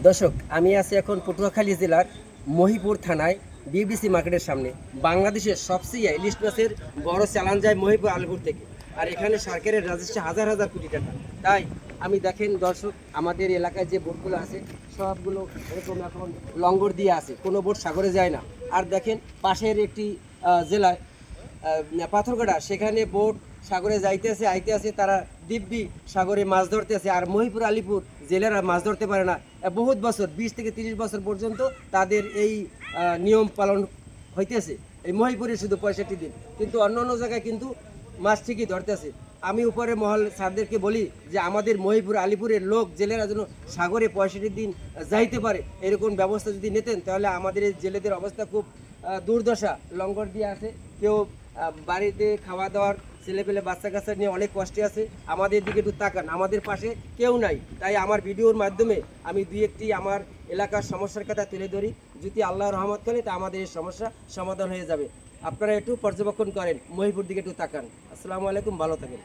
দর্শক, আমি আছি এখন পটুয়াখালী জেলার মহিপুর থানায় বিবিসি মার্কেটের সামনে। বাংলাদেশের সবচেয়ে ইলিশ মাছের বড় চ্যালেঞ্জ যায় মহিপুর আলিপুর থেকে। আর এখানে সরকারের রাজস্ব হাজার হাজার কোটি টাকা। তাই আমি দেখেন দর্শক, আমাদের এলাকায় যে বোটগুলো আছে সবগুলো এরকম এখন লঙ্গর দিয়ে আছে, কোনো বোট সাগরে যায় না। আর দেখেন পাশের একটি জেলায় পাথরঘাটা, সেখানে বোট সাগরে যাইতেছে আইতে তারা দিব্যি সাগরে মাছ ধরতে আছে। আর মহিপুর আলিপুর জেলেরা মাছ ধরতে পারে না। বহুত বছর 20 থেকে 30 বছর পর্যন্ত তাদের এই নিয়ম পালন হইতেছে। এই মহিপুরে শুধু 65 দিন, কিন্তু অন্য অন্য জায়গায় কিন্তু মাছ ঠিকই ধরতেছে। আমি উপরে মহল স্যারদেরকে বলি যে আমাদের মহিপুর আলিপুরের লোক জেলেরা যেন সাগরে 65 দিন যাইতে পারে, এরকম ব্যবস্থা যদি নিতেন তাহলে আমাদের এই জেলেদের অবস্থা খুব দুর্দশা। লঙ্গর দিয়ে আছে, কেউ বাড়িতে খাওয়া দাওয়ার ছেলেপেলে বাচ্চা কাচ্চা নিয়ে অনেক কষ্টে আছে। আমাদের দিকে একটু তাকান, আমাদের পাশে কেউ নাই। তাই আমার ভিডিওর মাধ্যমে আমি দুই একটি আমার এলাকার সমস্যার কথা তুলে ধরি। যদি আল্লাহ রহমত করে তা আমাদের এই সমস্যা সমাধান হয়ে যাবে। আপনারা একটু পর্যবেক্ষণ করেন, মহিপুর দিকে একটু তাকান। আসসালামু আলাইকুম, ভালো থাকেন।